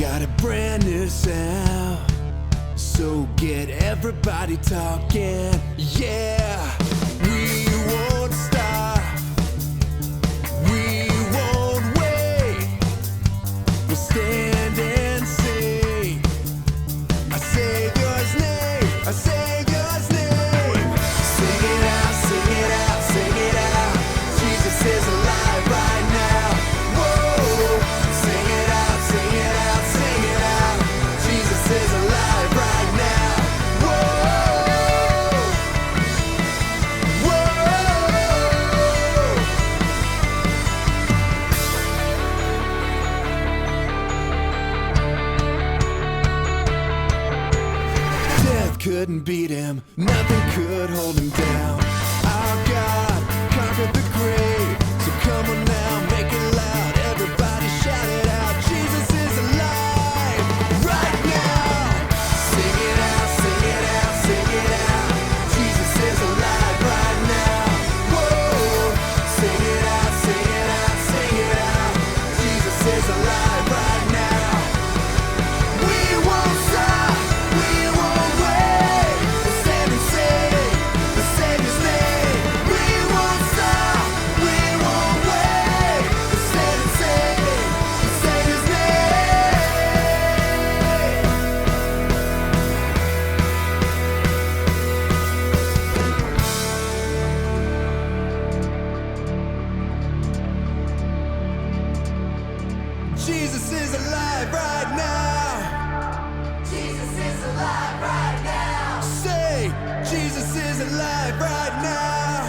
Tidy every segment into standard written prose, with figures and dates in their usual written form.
got a brand new sound, so get everybody talking. Yeah, we won't stop, we won't wait, we'll stand and sing our Savior's name, our Savior's name. Sing it out, sing it out, sing it out. Jesus is alive right now. Whoa, sing it out, sing it out, sing it out. Jesus is alive right now. Whoa, whoa. Death couldn't beat him, nothing could hold him down. Our God conquered the grave, so come on now, make it loud. Everybody shout it out. Jesus is alive right now. Sing it out, sing it out, sing it out. Jesus is alive right now. Whoa, sing it out, sing it out, sing it out. Jesus is alive right now. We won't stop, we won't wait. We'll stand and sing the Savior's name. We won't stop, we won't wait. We'll stand and sing the Savior's name. Jesus is alive right now. Jesus is alive right now. Say, Jesus is alive right now.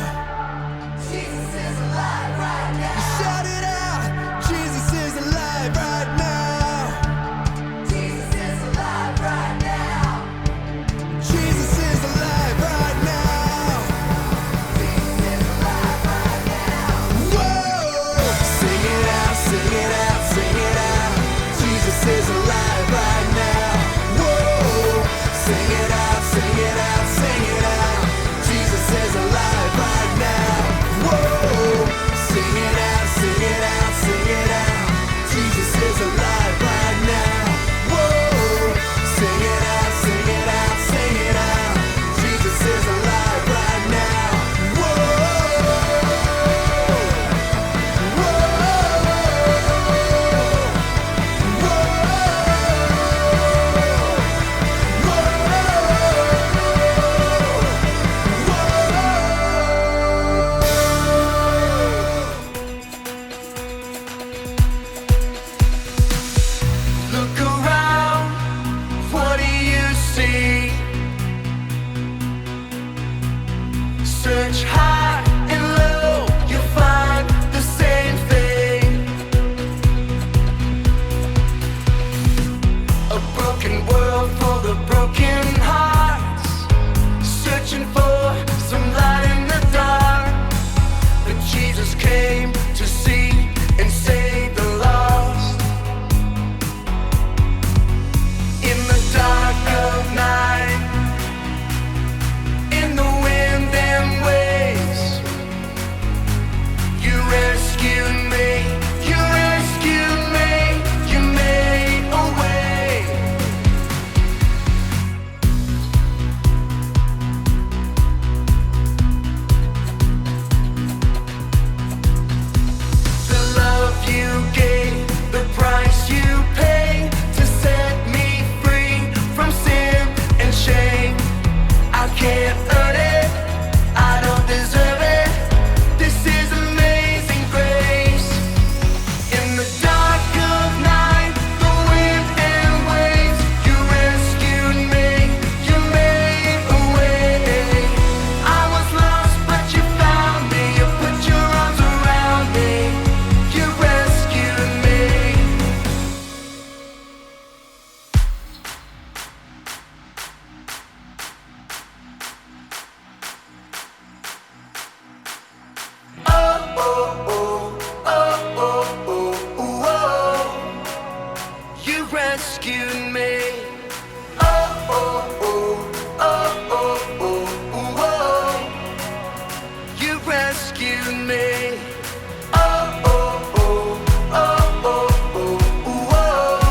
Jesus is alive right now. Shout it out. Jesus is alive right now. Jesus is alive right now. Jesus is alive right now. Jesus is alive right now. Whoa! Sing it out, sing it out, sing it out. Jesus is alive right now. Whoa! Sing it out, sing it out, sing it out. Jesus is alive right now. Whoa! Sing it out, sing it out, sing it out. Jesus is alive right now. Whoa! Sing it out, sing it out, sing it out. Jesus is alive right now. Whoa! Look around, what do you see? Search high and low, you'll find the same thing. A broken world full of broken hearts, searching for some light in the dark. But Jesus came to see and save the lost. In the dark of night, in the wind and waves, you rescued me, you rescued me, you made a way. The love you gave, the price you paid to set me free from sin and shame. I can't earn it, I don't deserve it. This is amazing grace. In the dark of night, the wind and waves, you rescued me, you made a way. I was lost, but you found me, you put your arms around me, you rescued me. Oh, oh, oh, oh, oh, oh, oh. You rescued me. Oh, oh, oh, oh, oh, oh, oh. You rescued me. Oh, oh, oh, oh, oh, oh, oh.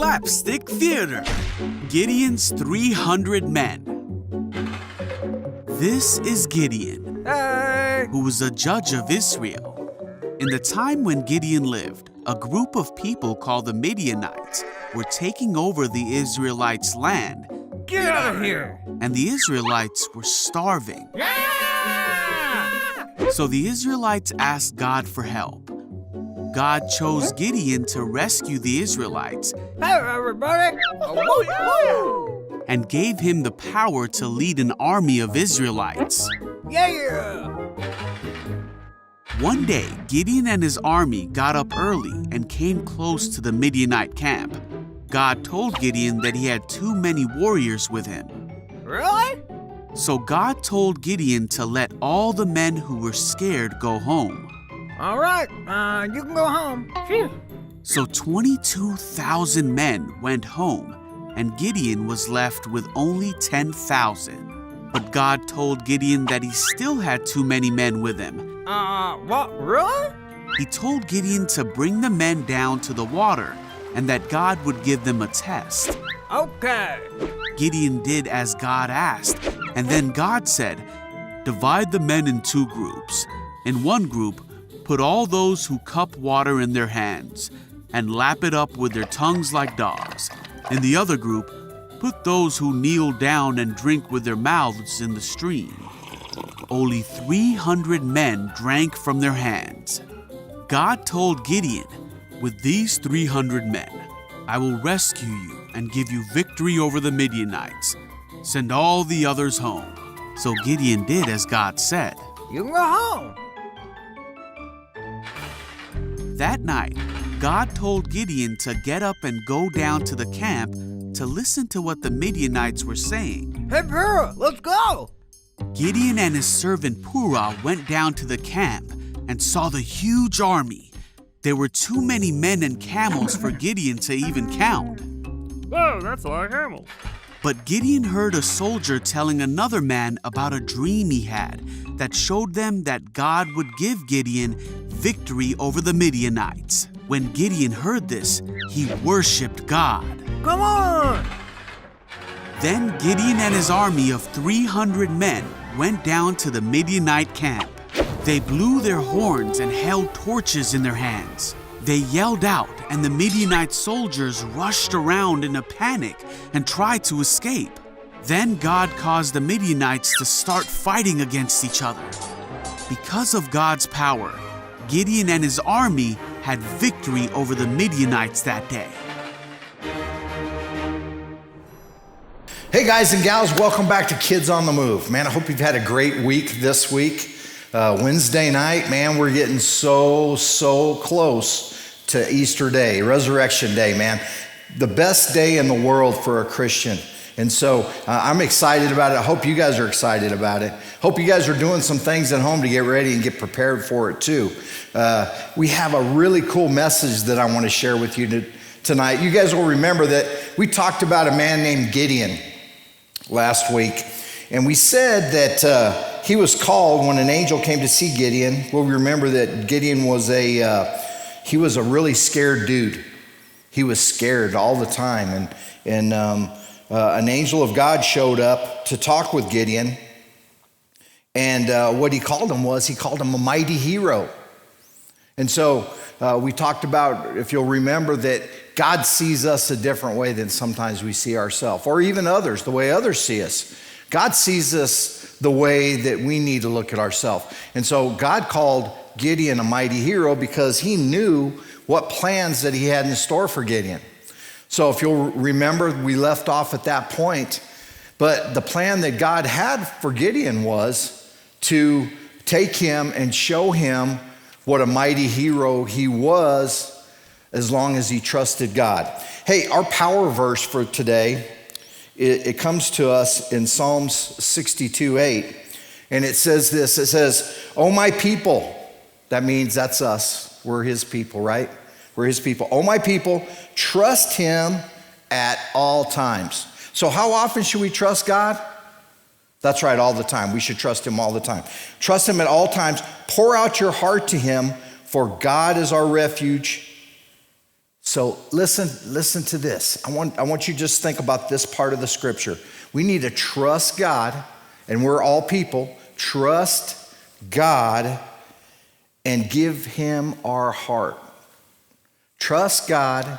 Slapstick Theater, Gideon's 300 Men. This is Gideon, who was a judge of Israel. In the time when Gideon lived, a group of people called the Midianites were taking over the Israelites' land. Get out of here! And the Israelites were starving. So the Israelites asked God for help. God chose Gideon to rescue the Israelites. Hey, everybody! And gave him the power to lead an army of Israelites. Yeah! One day, Gideon and his army got up early and came close to the Midianite camp. God told Gideon that he had too many warriors with him. Really? So God told Gideon to let all the men who were scared go home. All right, you can go home. Phew. So 22,000 men went home, and Gideon was left with only 10,000. But God told Gideon that he still had too many men with him. What, really? He told Gideon to bring the men down to the water, and that God would give them a test. Okay. Gideon did as God asked, and then God said, "Divide the men in two groups. In one group, put all those who cup water in their hands and lap it up with their tongues like dogs. In the other group, put those who kneel down and drink with their mouths in the stream." Only 300 men drank from their hands. God told Gideon, "With these 300 men, I will rescue you and give you victory over the Midianites. Send all the others home." So Gideon did as God said. You can go home. That night, God told Gideon to get up and go down to the camp to listen to what the Midianites were saying. Hey, Pura, let's go. Gideon and his servant Purah went down to the camp and saw the huge army. There were too many men and camels for Gideon to even count. Whoa, that's a lot of camels. But Gideon heard a soldier telling another man about a dream he had that showed them that God would give Gideon victory over the Midianites. When Gideon heard this, he worshipped God. Come on! Then Gideon and his army of 300 men went down to the Midianite camp. They blew their horns and held torches in their hands. They yelled out, and the Midianite soldiers rushed around in a panic and tried to escape. Then God caused the Midianites to start fighting against each other. Because of God's power, Gideon and his army had victory over the Midianites that day. Hey guys and gals, welcome back to Kids on the Move. Man, I hope you've had a great week this week. Wednesday night, man, we're getting so close to Easter Day, Resurrection Day, man. The best day in the world for a Christian. And so I'm excited about it. I hope you guys are excited about it. Hope you guys are doing some things at home to get ready and get prepared for it too. We have a really cool message that I want to share with you tonight. You guys will remember that we talked about a man named Gideon last week. And we said that he was called when an angel came to see Gideon. Well, we remember that Gideon was he was a really scared dude. He was scared all the time. And an angel of God showed up to talk with Gideon. And what he called him a mighty hero. And so we talked about, if you'll remember, that God sees us a different way than sometimes we see ourselves, or even others, the way others see us. God sees us the way that we need to look at ourselves. And so God called Gideon a mighty hero because he knew what plans that he had in store for Gideon. So if you'll remember, we left off at that point. But the plan that God had for Gideon was to take him and show him what a mighty hero he was as long as he trusted God. Hey, our power verse for today, it comes to us in Psalms 62:8, and it says this. It says, "Oh, my people," that means that's us. We're his people, right? We're his people. "Oh, my people, trust him at all times." So how often should we trust God? That's right, all the time. We should trust him all the time. Trust him at all times. Pour out your heart to him, for God is our refuge. So listen to this. I want you to just think about this part of the scripture. We need to trust God, and we're all people. Trust God and give him our heart. Trust God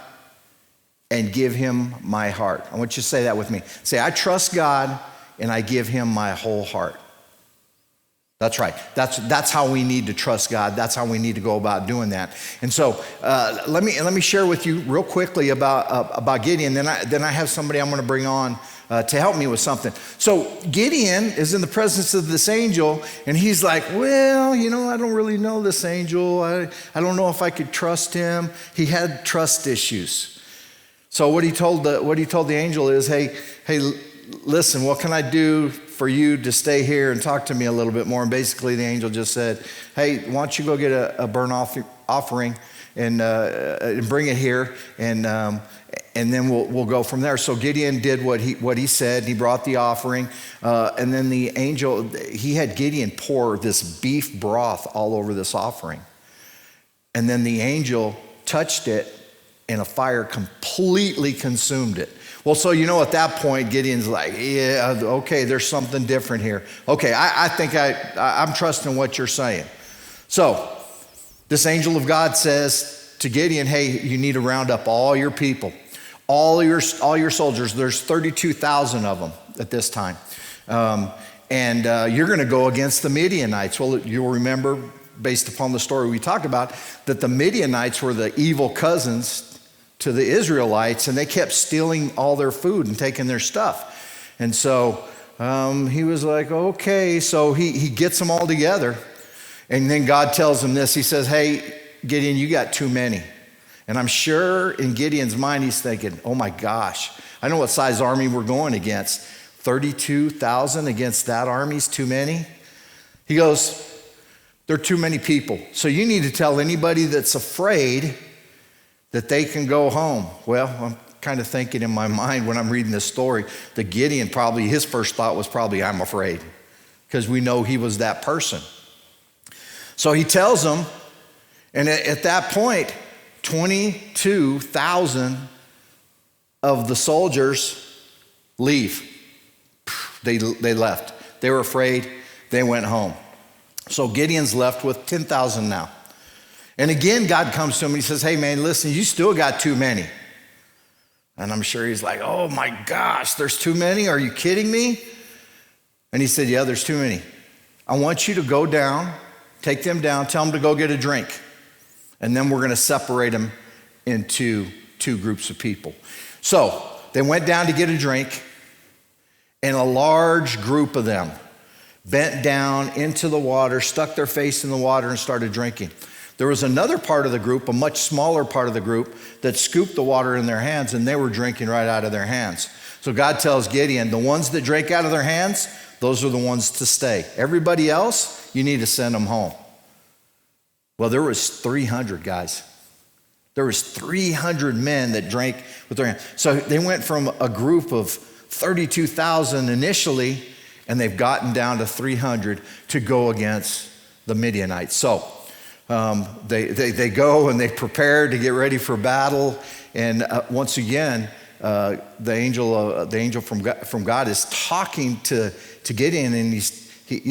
and give him my heart. I want you to say that with me. Say, I trust God and I give him my whole heart. That's right. That's how we need to trust God. That's how we need to go about doing that. And so let me share with you real quickly about Gideon. Then I have somebody I'm going to bring on to help me with something. So Gideon is in the presence of this angel, and he's like, well, I don't really know this angel. I don't know if I could trust him. He had trust issues. So what he told the angel is, hey, listen, what can I do for you to stay here and talk to me a little bit more? And basically the angel just said, hey, why don't you go get a burnt offering and bring it here, and then we'll go from there. So Gideon did what he said. He brought the offering, and then the angel, he had Gideon pour this beef broth all over this offering. And then the angel touched it, and a fire completely consumed it. Well, so at that point, Gideon's like, yeah, okay, there's something different here. Okay, I think I'm trusting what you're saying. So this angel of God says to Gideon, hey, you need to round up all your people, all your soldiers. There's 32,000 of them at this time. And you're going to go against the Midianites. Well, you'll remember, based upon the story we talked about, that the Midianites were the evil cousins to the Israelites, and they kept stealing all their food and taking their stuff. And so he was like, okay. So he gets them all together, and then God tells him this. He says, hey, Gideon, you got too many. And I'm sure in Gideon's mind, he's thinking, oh my gosh, I know what size army we're going against. 32,000 against that army's too many. He goes, there are too many people. So you need to tell anybody that's afraid that they can go home. Well, I'm kind of thinking in my mind when I'm reading this story that Gideon his first thought was probably, I'm afraid, because we know he was that person. So he tells them, and at that point, 22,000 of the soldiers leave. They left. They were afraid. They went home. So Gideon's left with 10,000 now. And again, God comes to him and he says, hey man, listen, you still got too many. And I'm sure he's like, oh my gosh, there's too many? Are you kidding me? And he said, yeah, there's too many. I want you to go down, take them down, tell them to go get a drink. And then we're going to separate them into two groups of people. So they went down to get a drink, and a large group of them bent down into the water, stuck their face in the water, and started drinking. There was another part of the group, a much smaller part of the group, that scooped the water in their hands, and they were drinking right out of their hands. So God tells Gideon, the ones that drank out of their hands, those are the ones to stay. Everybody else, you need to send them home. Well, there was 300 guys. There was 300 men that drank with their hands. So they went from a group of 32,000 initially, and they've gotten down to 300 to go against the Midianites. So they go and they prepare to get ready for battle. And once again, the angel from God is talking to Gideon, and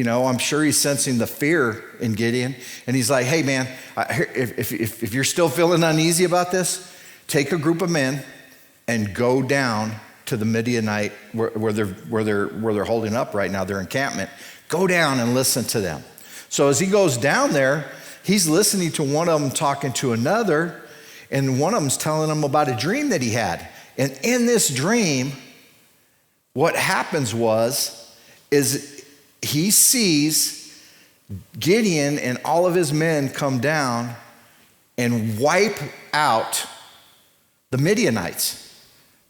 I'm sure he's sensing the fear in Gideon. And he's like, hey man, if you're still feeling uneasy about this, take a group of men and go down to the Midianite where they're holding up right now, their encampment. Go down and listen to them. So as he goes down there, he's listening to one of them talking to another, and one of them's telling him about a dream that he had. And in this dream, what happens is he sees Gideon and all of his men come down and wipe out the Midianites.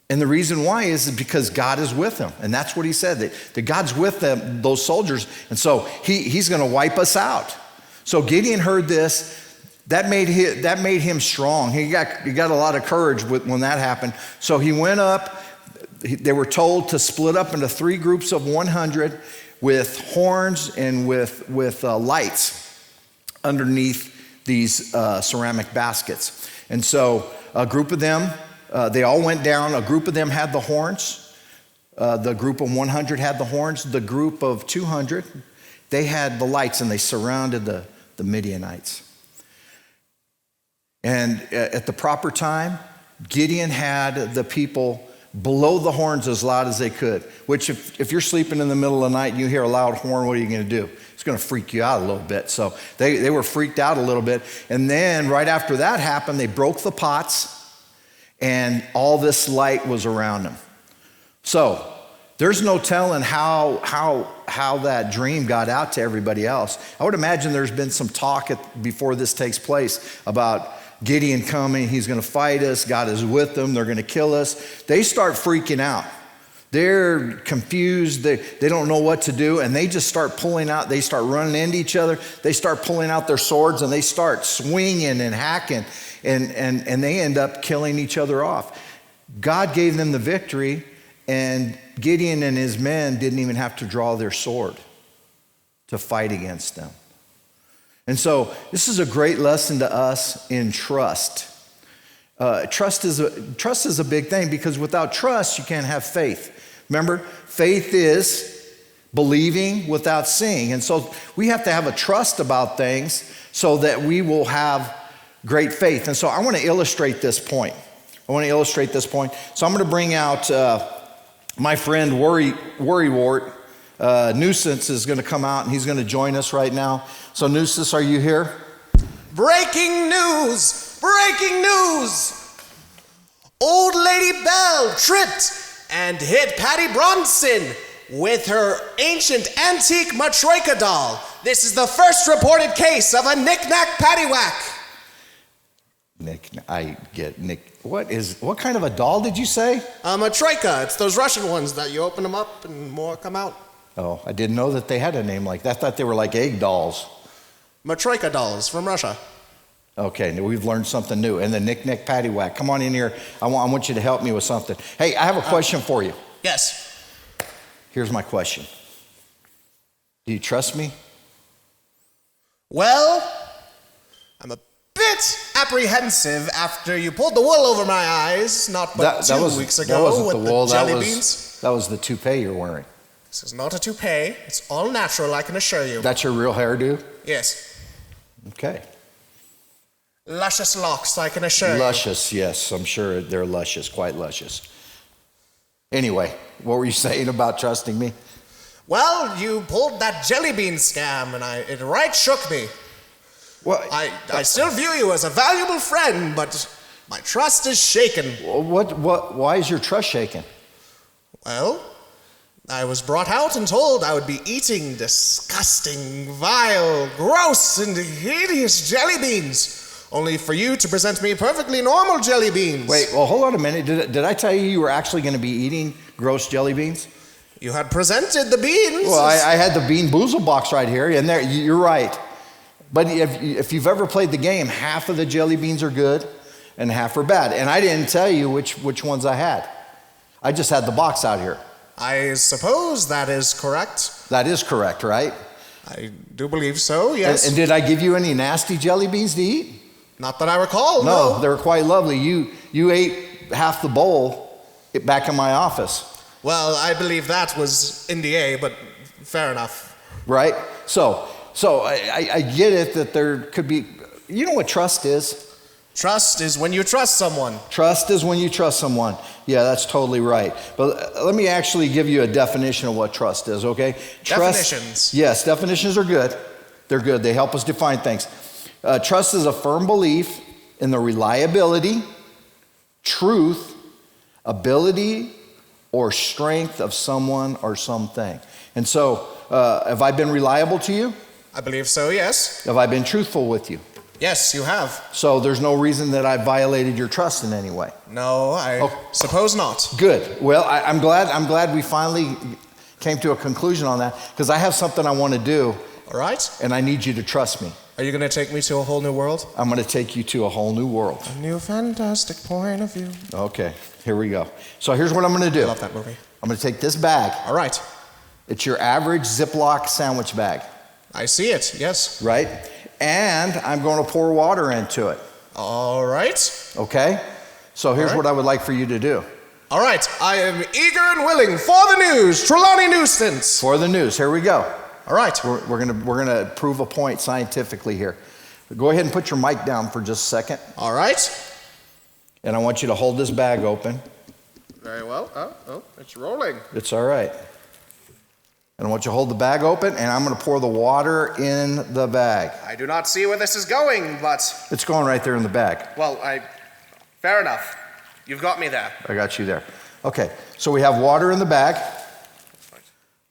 And the reason why is because God is with them. And that's what he said, that God's with them, those soldiers. And so he's going to wipe us out. So Gideon heard this. That made him strong. He got a lot of courage when that happened. So he went up. They were told to split up into 3 groups of 100 with horns and with lights underneath these ceramic baskets. And so a group of them, they all went down. A group of them had the horns. The group of 100 had the horns. The group of 200, they had the lights, and they surrounded the Midianites. And at the proper time, Gideon had the people blow the horns as loud as they could, which if you're sleeping in the middle of the night and you hear a loud horn, what are you going to do? It's going to freak you out a little bit. So they were freaked out a little bit. And then right after that happened, they broke the pots, and all this light was around them. So there's no telling how that dream got out to everybody else. I would imagine there's been some talk before this takes place about Gideon coming, he's going to fight us, God is with them, they're going to kill us. They start freaking out. They're confused, they don't know what to do, and they just start pulling out, they start running into each other, they start pulling out their swords, and they start swinging and hacking, and they end up killing each other off. God gave them the victory, and Gideon and his men didn't even have to draw their sword to fight against them. And so this is a great lesson to us in trust. Trust is a big thing, because without trust, you can't have faith. Remember, faith is believing without seeing. And so we have to have a trust about things so that we will have great faith. And so I want to illustrate this point. So I'm going to bring out my friend Worrywart. Nuisance is going to come out, and he's going to join us right now. So Nuisance, are you here? Breaking news! Breaking news! Old Lady Belle tripped and hit Patty Bronson with her ancient antique Matryoshka doll. This is the first reported case of a knick-knack paddywhack. What kind of a doll did you say? Matryoshka. It's those Russian ones that you open them up and more come out. Oh, I didn't know that they had a name like that. I thought they were like egg dolls. Matryoshka dolls from Russia. Okay, we've learned something new. And the knick-knack paddywhack. Come on in here. I want you to help me with something. Hey, I have a question for you. Yes. Here's my question. Do you trust me? Well, I'm a bit apprehensive after you pulled the wool over my eyes not but 2 weeks ago. That wasn't with the wool. jelly beans. That was the toupee you're wearing. This is not a toupee. It's all natural, I can assure you. That's your real hairdo? Yes. Okay. Luscious locks, I can assure you. Luscious, yes. I'm sure they're luscious, quite luscious. Anyway, what were you saying about trusting me? Well, you pulled that jelly bean scam, and it right shook me. Well, I still view you as a valuable friend, but my trust is shaken. Why is your trust shaken? Well, I was brought out and told I would be eating disgusting, vile, gross, and hideous jelly beans, only for you to present me perfectly normal jelly beans. Wait, well, hold on a minute. Did I tell you were actually going to be eating gross jelly beans? You had presented the beans. Well, I had the Bean Boozle box right here, and there, you're right. But if you've ever played the game, half of the jelly beans are good and half are bad. And I didn't tell you which ones I had. I just had the box out here. I suppose that is correct. That is correct, right? I do believe so, yes. And did I give you any nasty jelly beans to eat? Not that I recall, No, they were quite lovely. You ate half the bowl back in my office. Well, I believe that was NDA, but fair enough. Right? So I get it that there could be, you know what trust is? Trust is when you trust someone. Trust is when you trust someone. Yeah, that's totally right. But let me actually give you a definition of what trust is, okay? Definitions. Yes, definitions are good. They're good. They help us define things. Trust is a firm belief in the reliability, truth, ability, or strength of someone or something. And so, have I been reliable to you? I believe so, yes. Have I been truthful with you? Yes, you have. So there's no reason that I violated your trust in any way. No, I suppose not. Good. Well, I'm glad we finally came to a conclusion on that, because I have something I want to do. All right. And I need you to trust me. Are you going to take me to a whole new world? I'm going to take you to a whole new world. A new fantastic point of view. Okay, here we go. So here's what I'm going to do. I love that movie. I'm going to take this bag. All right. It's your average Ziploc sandwich bag. I see it, yes. Right? And I'm going to pour water into it. All right. Okay? So here's All right. what I would like for you to do. All right, I am eager and willing for the news. Trelawney Nuisance. For the news, here we go. All right. We're gonna prove a point scientifically here. Go ahead and put your mic down for just a second. All right. And I want you to hold this bag open. Very well. Oh, it's rolling. It's all right. And I want you to hold the bag open, and I'm going to pour the water in the bag. I do not see where this is going, but, It's going right there in the bag. well, fair enough. You've got me there. I got you there. Okay, so we have water in the bag,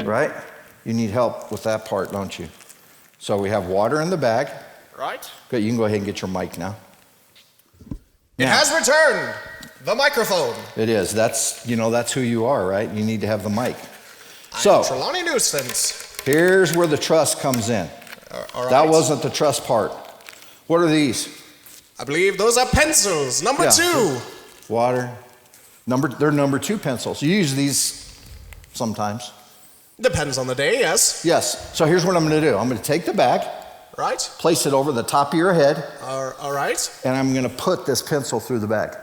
right? You need help with that part, don't you? So we have water in the bag. Right? Good, you can go ahead and get your mic now. It has returned. The microphone. It is. That's who you are, right? You need to have the mic. I'm So Trelawney Nuisance. here's where the trust comes in. All right. That wasn't the trust part. What are these? I believe those are pencils. Number Yeah. 2. Water. They're number 2 pencils. You use these sometimes. Depends on the day, yes. Yes. So here's what I'm going to do. I'm going to take the bag, Right? place it over the top of your head, All right. and I'm going to put this pencil through the bag.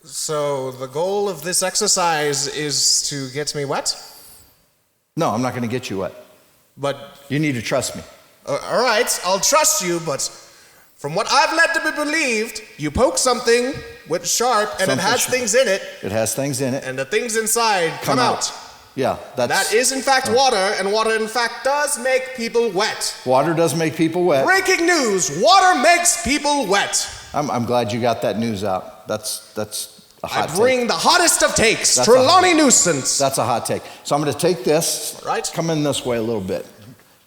So the goal of this exercise is to get me wet? No, I'm not going to get you wet. But, You need to trust me. all right, I'll trust you, but from what I've led to be believed, you poke something with sharp and it Something has sharp. things in it, It has things in it. and the things inside come out. Yeah, That is in fact water, and water in fact does make people wet. water does make people wet. Breaking news, water makes people wet. I'm glad you got that news out. That's a I hot bring take. the hottest of takes, That's Trelawney Nuisance. That's a hot take. So I'm going to take this. Right. Come in this way a little bit.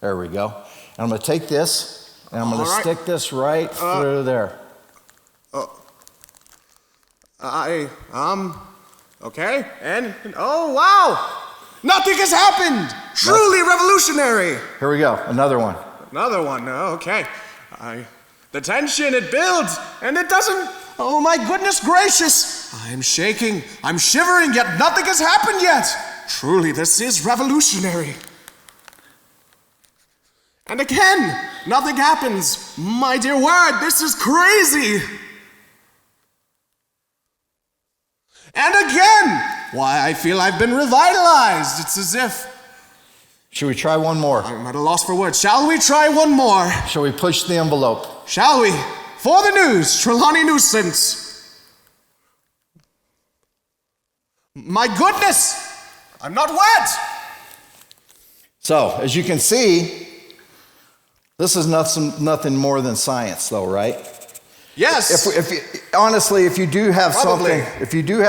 There we go. And I'm going to take this and I'm going to All right. stick this right through there. Okay, and oh wow! Nothing has happened! Truly revolutionary! Here we go. Another one. Another one, okay. The tension, it builds, and it doesn't, oh my goodness gracious! I'm shaking, I'm shivering, yet nothing has happened yet! Truly, this is revolutionary. And again, nothing happens. My dear word, this is crazy! And again! Why, I feel I've been revitalized. It's as if Should we try one more? I'm at a loss for words. Shall we try one more? Shall we push the envelope? Shall we? For the news, Trelawney Nuisance. My goodness! I'm not wet! So, as you can see, this is nothing more than science, though, right? Yes. Honestly, if you do have Probably.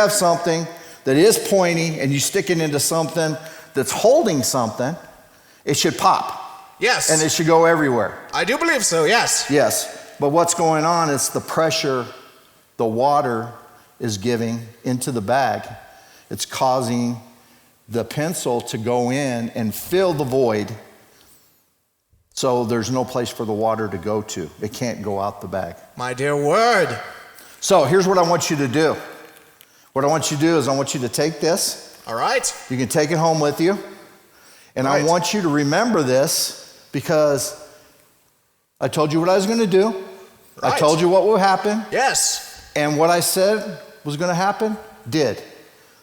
something that is pointy and you stick it into something that's holding something, it should pop Yes. and it should go everywhere. I do believe so, yes. Yes, but what's going on is the pressure the water is giving into the bag. It's causing the pencil to go in and fill the void, so there's no place for the water to go to. It can't go out the bag. My dear word. So here's what I want you to do. What I want you to do is I want you to take this. All right. You can take it home with you. And I Right. want you to remember this because I told you what I was going to do. I Right. told you what will happen. Yes. And what I said was going to happen, did.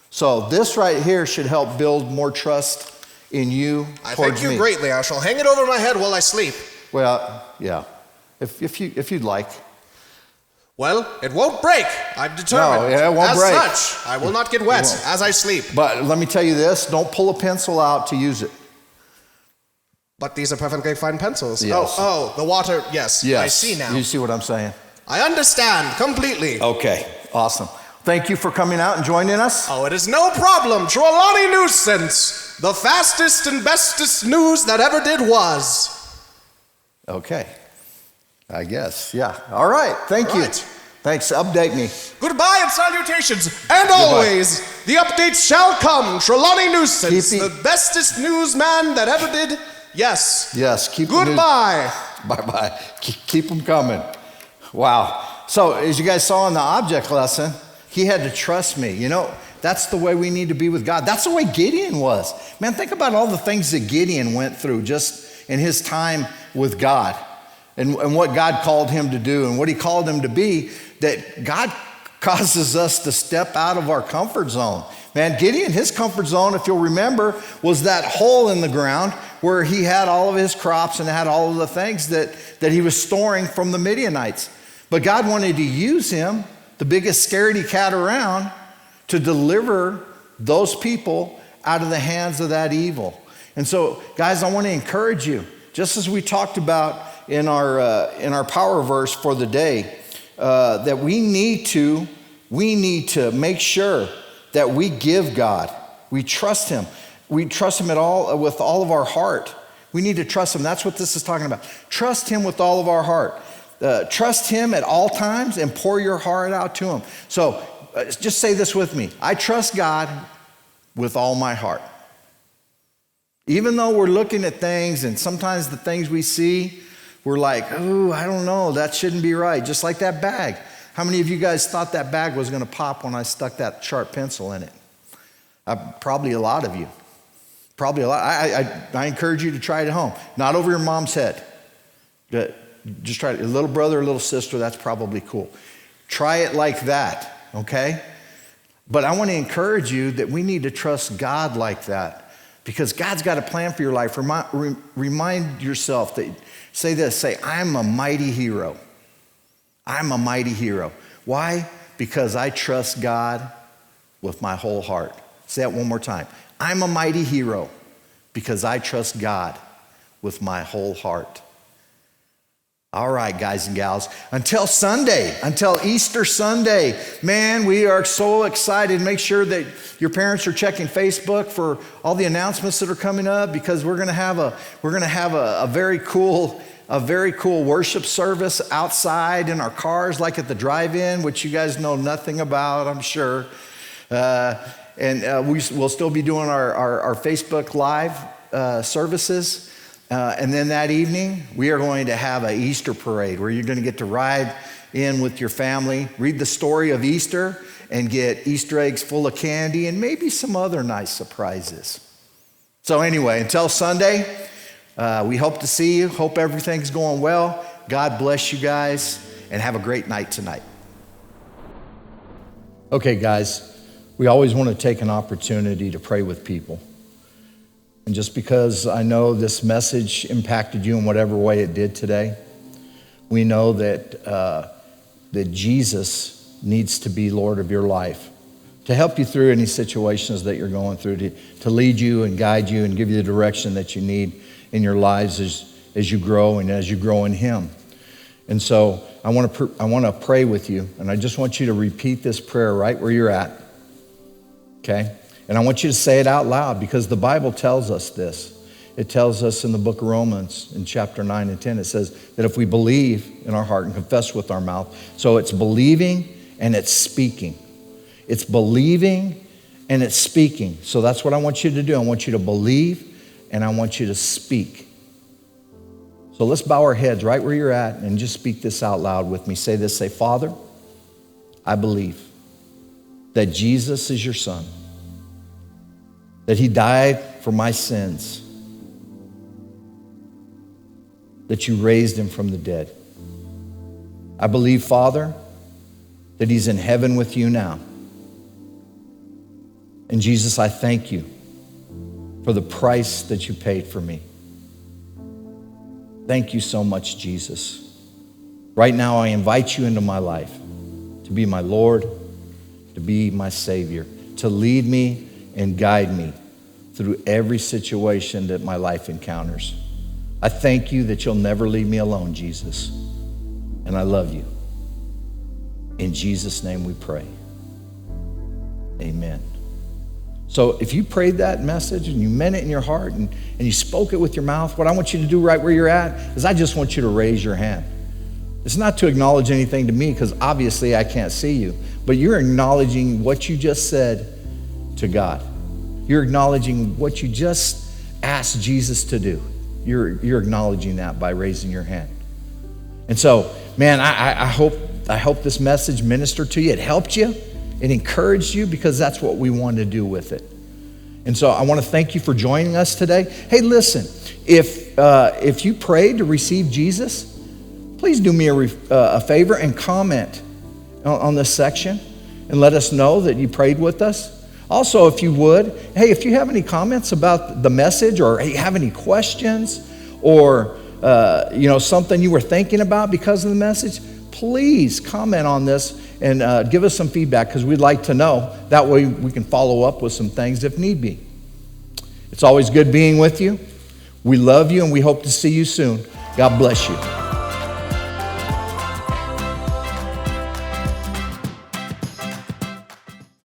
So this right here should help build more trust in you I towards thank you me. greatly. I shall hang it over my head while I sleep. Well, yeah, if you'd like. Well, it won't break. I've determined. No, it won't as break. such, I will not get wet won't. as I sleep. But let me tell you this, don't pull a pencil out to use it. But these are perfectly fine pencils. Yes. Oh, the water, yes. Yes. I see now. You see what I'm saying? I understand completely. Okay, awesome. Thank you for coming out and joining us. Oh, it is no problem. Trelawney Nuisance, the fastest and bestest news that ever did was. Okay, I guess, yeah. All right, thank you. Right. Thanks, update me. Goodbye and salutations. And always, the updates shall come. Trelawney Nuisance, Keep the bestest newsman that ever did. Yes. Yes, keep the news- Goodbye. Bye-bye. Keep them coming. Wow. So as you guys saw in the object lesson, he had to trust me. You know, that's the way we need to be with God. That's the way Gideon was. Man, think about all the things that Gideon went through just in his time with God and what God called him to do and what he called him to be, that God causes us to step out of our comfort zone. Man, Gideon, his comfort zone, if you'll remember, was that hole in the ground where he had all of his crops and had all of the things that he was storing from the Midianites. But God wanted to use him, the biggest scaredy cat around, to deliver those people out of the hands of that evil. And so, guys, I want to encourage you, just as we talked about in our power verse for the day, that we need to make sure that we give God. We trust him. We trust him with all of our heart. We need to trust him. That's what this is talking about. Trust him with all of our heart. Trust him at all times and pour your heart out to him. So just say this with me. I trust God with all my heart. Even though we're looking at things and sometimes the things we see, we're like, oh, I don't know, that shouldn't be right. Just like that bag. How many of you guys thought that bag was going to pop when I stuck that sharp pencil in it? Probably a lot of you. Probably a lot. I encourage you to try it at home. Not over your mom's head. Just try it. A little brother or little sister, that's probably cool. Try it like that, okay? But I want to encourage you that we need to trust God like that, because God's got a plan for your life. Remind yourself that, say, I'm a mighty hero. I'm a mighty hero. Why? Because I trust God with my whole heart. Say that one more time. I'm a mighty hero because I trust God with my whole heart. All right, guys and gals, until Sunday, until Easter Sunday, man, we are so excited. Make sure that your parents are checking Facebook for all the announcements that are coming up, because we're going to have a very cool worship service outside in our cars, like at the drive-in, which you guys know nothing about, I'm sure. And we'll still be doing our Facebook Live services. And then that evening, we are going to have an Easter parade where you're going to get to ride in with your family, read the story of Easter, and get Easter eggs full of candy and maybe some other nice surprises. So anyway, until Sunday, we hope to see you. Hope everything's going well. God bless you guys, and have a great night tonight. Okay, guys, we always want to take an opportunity to pray with people. And just because I know this message impacted you in whatever way it did today, we know that Jesus needs to be Lord of your life, to help you through any situations that you're going through, to lead you and guide you and give you the direction that you need in your lives as you grow and as you grow in him. And so I want to pray with you, and I just want you to repeat this prayer right where you're at, okay? And I want you to say it out loud, because the Bible tells us this. It tells us in the book of Romans in chapter 9 and 10, it says that if we believe in our heart and confess with our mouth, so it's believing and it's speaking. It's believing and it's speaking. So that's what I want you to do. I want you to believe and I want you to speak. So let's bow our heads right where you're at and just speak this out loud with me. Say this, say, Father, I believe that Jesus is your son, that he died for my sins, that you raised him from the dead. I believe, Father, that he's in heaven with you now. And Jesus, I thank you for the price that you paid for me. Thank you so much, Jesus. Right now, I invite you into my life to be my Lord, to be my Savior, to lead me and guide me through every situation that my life encounters. I thank you that you'll never leave me alone, Jesus. And I love you. In Jesus' name we pray. Amen. So if you prayed that message and you meant it in your heart and you spoke it with your mouth, what I want you to do right where you're at is I just want you to raise your hand. It's not to acknowledge anything to me, because obviously I can't see you, but you're acknowledging what you just said to God. You're acknowledging what you just asked Jesus to do. You're acknowledging that by raising your hand. And so, man, I hope this message ministered to you. It helped you. It encouraged you, because that's what we want to do with it. And so I want to thank you for joining us today. Hey, listen, if you prayed to receive Jesus, please do me a favor and comment on this section. and let us know that you prayed with us. Also, if you would, hey, if you have any comments about the message, or hey, have any questions, or something you were thinking about because of the message, please comment on this and give us some feedback, because we'd like to know. That way we can follow up with some things if need be. It's always good being with you. We love you, and we hope to see you soon. God bless you.